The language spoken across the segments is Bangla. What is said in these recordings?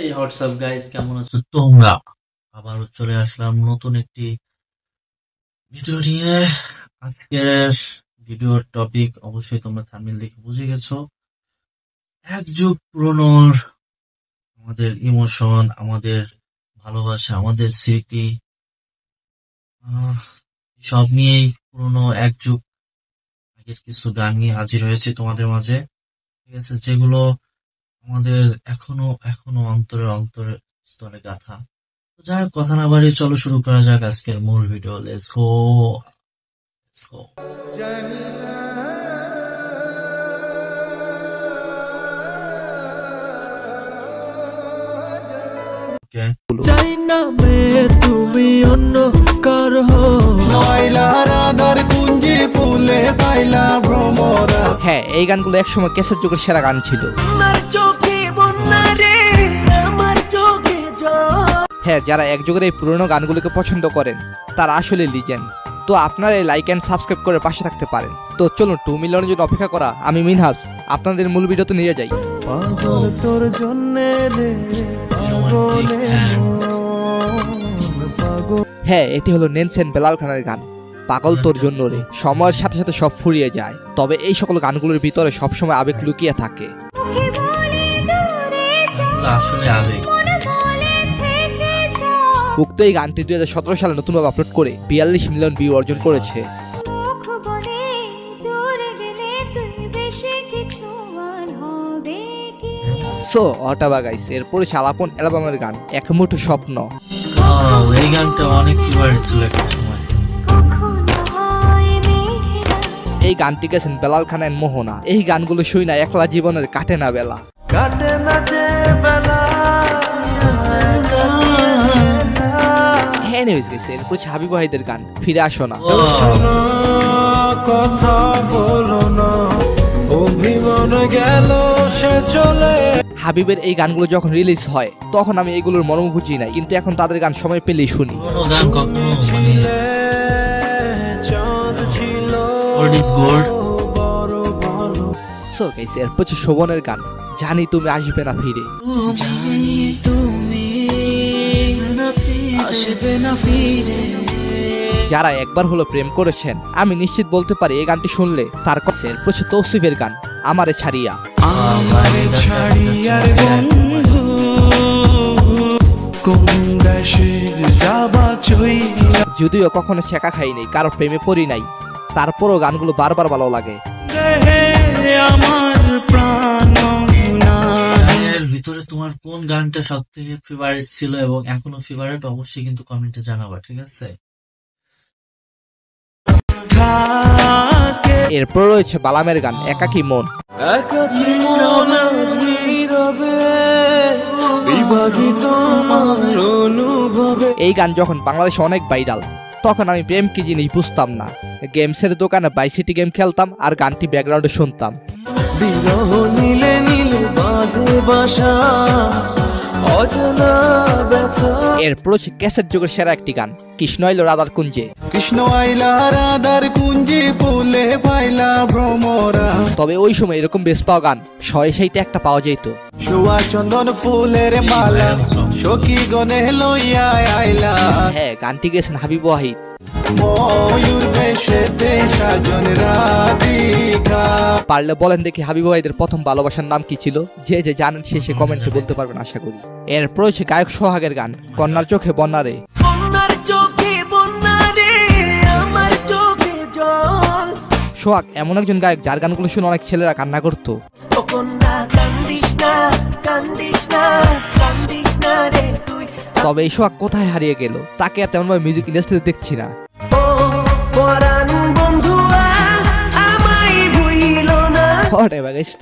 এই হোয়াটসঅ্যাপ গাইস, কেমন আছো তোমরা? আবারও চলে আসলাম নতুন একটি ভিডিও নিয়ে। আজকের ভিডিওর টপিক অবশ্যই তোমরা থাম্বনেল দেখে বুঝে গেছো। এক যুগ পুরনোর আমাদের ইমোশন, আমাদের ভালোবাসা, আমাদের স্মৃতি, সব নিয়েই পুরনো এক যুগ আগের কিছু গান নিয়ে হাজির হয়েছে তোমাদের মাঝে। ঠিক আছে, যেগুলো আমাদের এখনো অন্তরে স্তরে গাথা। তো যাই হোক, কথা না বাড়িয়ে চলো শুরু করা যাক আজকের মূল ভিডিও। Let's go. চাই না মেয়ে তুমি অন্য কার হ্যাঁ, এই গানগুলো একসময় ক্যাসেট যুগের সেরা গান ছিল। হ্যাঁ, যারা এক যুগের এই পুরনো গানগুলোকে পছন্দ করেন তারা আসলে লিজেন্ড। তো আপনারা এই লাইক অ্যান্ড সাবস্ক্রাইব করে পাশে থাকতে পারেন। তো চলুন 2 মিলিয়নের জন্য অপেক্ষা করা আমি মিনহাস আপনাদের মূল ভিডিওতে নিয়ে যাই। তোর জন্যে রে হ্যাঁ, এটি হলো নেলসন বেলাল খানের গান পাগল তোর জন্য রে। সময়ের সাথে সাথে সব ফুরিয়ে যায়, তবে এই সকল গানগুলোর ভিতরে সবসময় আবেগ লুকিয়ে থাকে। আসলে আবেগ। উক্ত এই গানটি 2017 সালে নতুনভাবে আপলোড করে 42 মিলিয়ন ভিউ অর্জন করেছে। সো অটাবা গাইস, এরপরে শালাপন অ্যালবামের গান এক মুঠো স্বপ্ন। এই গানটা অনেক ফেভারিট ছিল একটা সময়। এই গানটি গেছেন বেলাল খান এন্ড মোহনা। এই গানগুলো শুই না একলা জীবনের কাটে না বেলা। কাটে না যে বেলা। এনিওয়েজ গাইস, এরপরে হাবিব ওয়াহিদের গান ফিরে আসো না। কথা বলো না, অভিমান গেল সে চলে। হাবিবের এই গানগুলো যখন রিলিজ হয় তখন আমি এগুলোর মর্ম বুঝি নাই, কিন্তু এখন তাদের গান সময় পেলেই শুনি। গান কখনো old is gold. So guys, এরপর শোভনের গান জানি তুমি আসবে না ফিরে। যারা একবার হলো প্রেম করেছেন আমি নিশ্চিত বলতে পারি এই গানটি শুনলে তার কাছে। এরপর তৌসিফের গান আমারে ছাড়িয়া। যদিও কখনো শেখা খাই নাই, কারো প্রেমে পড়ি নাই, তারপরও গানগুলো বারবার ভালো লাগে। এর ভিতরে তোমার কোন গানটা সব থেকে ফেভারিট ছিল এবং এখনো ফেভারিট, অবশ্যই কিন্তু কমেন্টে জানাবা, ঠিক আছে? এরপর রয়েছে বালামের গান একাকী মন। এই গান যখন বাংলাদেশে অনেক ভাইরাল তখন আমি প্রেম কি জিনিস বুঝতাম না। গেমসের দোকানে বাই সিটি গেম খেলতাম আর গানটি ব্যাকগ্রাউন্ডে শুনতাম। এরপর ক্যাসেট যুগের সেরা একটি গান কৃষ্ণ আইলো রাধার কুঞ্জে। কৃষ্ণ আইলা রাধার কুঞ্জে ফুলে পাইলা ভ্রমরা। তবে ওই সময় এরকম বেশ পাওয়া গান 100-100 একটা পাওয়া যেত। সুয়া চন্দন ফুলের মালা সখী গনে লইয়া আইলা। হ্যাঁ, গানটি গেছেন হাবিব ওয়াহিদ। ময়ূর বেশেতে সাজন রাধিকা। পারলে বলেন দেখি হাবিব ওয়াহিদের প্রথম ভালোবাসার নাম কি ছিল? যে জানেন সে কমেন্টে বলতে পারবেন আশা করি। এরপর হচ্ছে গায়ক সোহাগের গান কন্যার চোখে বন্যা রে। সোহাগ এমন একজন গায়ক যার গানগুলো শুনে অনেক ছেলেরা কান্না করতো। তবে এই সোহাগ কোথায় হারিয়ে গেল? তাকে আর তেমনভাবে মিউজিক ইন্ডাস্ট্রিতে দেখছি না।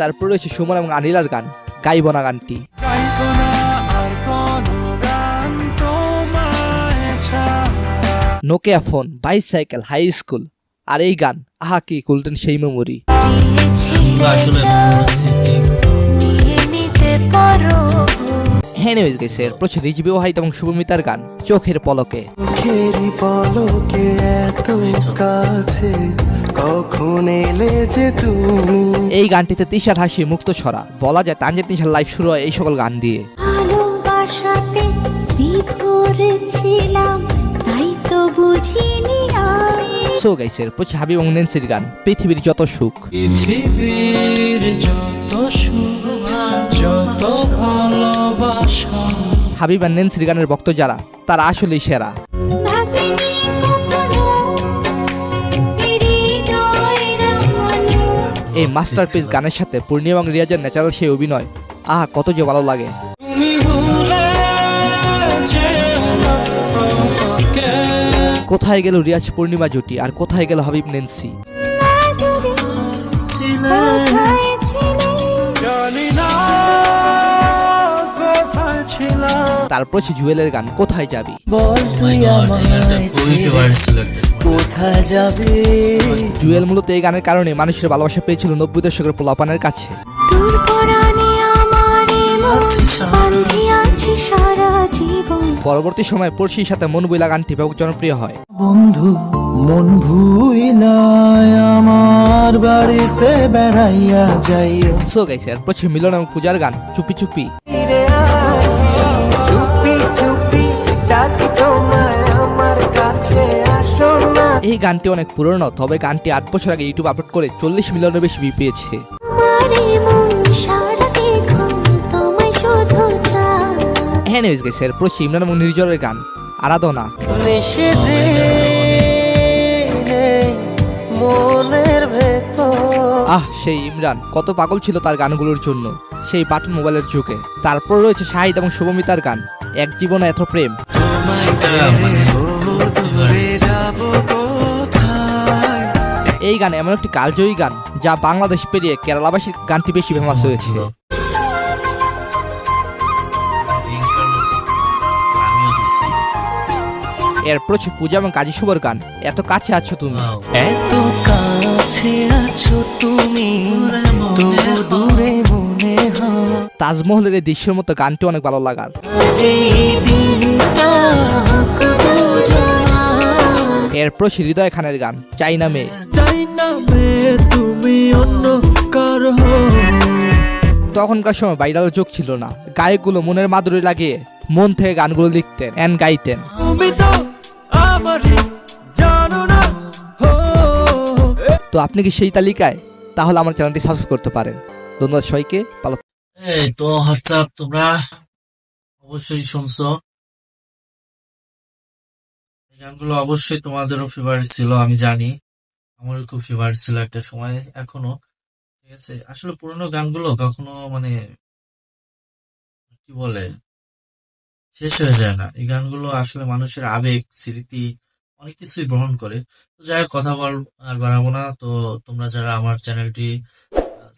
তারপর রয়েছে সুমন এবং আনিলার গান গাইব না গানটি। Nokia phone, bicycle, high school, আর এই গান আহা কি গোল্ডেন সেই মেমোরি। এনিওয়েজ গাইস, এরপর রিজভি ওয়াহিদ এবং শুভমিতার গান চোখের পলকে। এই গানটিতে তিশার হাসির মুক্ত ছড়া, বলা যায় তানজিদ তিশার লাইভ শুরু হয় এই সকল গান দিয়ে। আশাতে বিভোর ছিলাম, তাই তো বুঝিনি আয়। সো গাইস এরপর হাবিব এবং নেন্সির গান পৃথিবীর যত সুখ। পৃথিবীর যত সুখ, যত ভালোবাসা, হাবিব আর নেন্সির গানের ভক্ত যারা তারা আসলেই সেরা। ভাবিনি কখনো হৃদয় রাঙানো। এই মাস্টারপিস গানের সাথে পূর্ণিমা এবং রিয়াজের ন্যাচারাল সেই অভিনয় আহা কত যে ভালো লাগে। তুমি ভুলে যেও না আমাকে। কোথায় গেল রিয়াজ পূর্ণিমা জুটি আর কোথায় গেল হাবিব নেন্সি। কোথায় ছিলে? জানি না কোথায় ছিলাম। তারপর সে জুয়েলের গান কোথায় যাবি। বল তুই আমায় খুবই ফেভারিট ছিল একটা সময়। কোথায় যাবে। জুয়েল মূলত এই গানের কারণে মানুষের ভালোবাসা পেয়েছিল 90 দশকের পোলাপানের কাছে। তোর পরাণে আমার বাঁধি আছি সারা জীবন। পরবর্তী সময়ে পড়শির সাথে মন বইলা গানটি ব্যাপক জনপ্রিয় হয়। বন্ধু মন ভুইলায় আমার বাড়িতে বেড়াইয়া যাইও। সো গাইছে এরপর ছিল মিলন এবং পূজার গান চুপি চুপি। ফিরে আসি চুপি চুপি ডাকি তোমায় আমার কাছে আসো না। এই গানটি অনেক পুরনো, তবে গানটি 8 বছর আগে ইউটিউব আপলোড করে 40 মিলিয়নের বেশি ভিউ পেয়েছে। আমারে মন সারা দেখুন তোমায় শুধু চায়। এনিওয়েজ গাইছে এরপর ছিল ইমরান এবং নির্জরের গান আরাধনা। নিষেধে মনের ভেতর। সেই ইমরান কত পাগল ছিল তার গানগুলোর জন্য সেই বাটন মোবাইলের যুগে। তারপর রয়েছে শাহিদ এবং শুভমিতার গান এক জীবনে এত প্রেম। এটা মানে এই গান এমন একটি কালজয়ী গান যা বাংলাদেশ পেরিয়ে কেরালাবাসীর গানটি বেশি ফেমাস হয়েছে। আমিও দিচ্ছি। এরপর হচ্ছে পূজা এবং কাজী শুভর গান এত কাছে আছো তুমি। Wow. এত কাছে আছো তুমি তবু দূরে মনে হয়। তাজমহলের এই দৃশ্যের মতো গানটি অনেক ভালো লাগার। যে দিনটা দুজনা। এরপর হচ্ছে হৃদয় খানের গান চাইনা মেয়ে। চাই না মেয়ে তুমি অন্য কার হও। তখনকার সময় ভাইরাল যোগ ছিল না, গায়কগুলো মনের মাধুরী লাগিয়ে মন থেকে গানগুলো লিখতেন এন্ড গাইতেন। তুমি তো আমারই জানো না হো। তো আপনি কি সেই তালিকায়? তাহলে আমার চ্যানেলটি সাবস্ক্রাইব করতে পারেন। ধন্যবাদ সবাইকে, ভালো। এই তো হোয়াটসঅ্যাপ তোমরা অবশ্যই শুনছো, এই গানগুলো অবশ্যই তোমাদেরও ফেভারিট ছিল, আমি জানি আমারও খুব ফেভারিট ছিল একটা সময়, এখনো। ঠিক আছে, আসলে পুরোনো গানগুলো কখনো মানে কি বলে শেষ হয়ে যায় না। এই গানগুলো আসলে মানুষের আবেগ স্মৃতি অনেক কিছুই বহন করে। তো যাই হোক, কথা আর বাড়াবো না। তো তোমরা যারা আমার চ্যানেলটি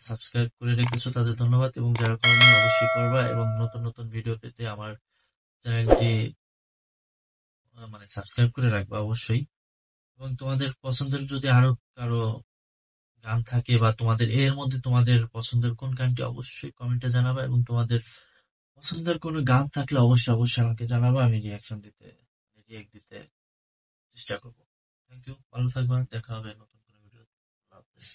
সাবস্ক্রাইব করে রেখেছো তাদের ধন্যবাদ, এবং যারা করনি অবশ্যই করবা, এবং নতুন নতুন ভিডিও পেতে আমার চ্যানেলটি মানে সাবস্ক্রাইব করে রাখবা অবশ্যই। এবং তোমাদের পছন্দের যদি আরো কারো গান থাকে বা তোমাদের এর মধ্যে তোমাদের পছন্দের কোন গানটি অবশ্যই কমেন্টে জানাবা, এবং তোমাদের পছন্দের কোনো গান থাকলে অবশ্যই অবশ্যই আমাকে জানাবা, আমি রিয়াক্ট দিতে চেষ্টা করবো। থ্যাংক ইউ, ভালো থাকবা, দেখা হবে নতুন কোনো ভিডিও। আল্লাহ হাফেজ।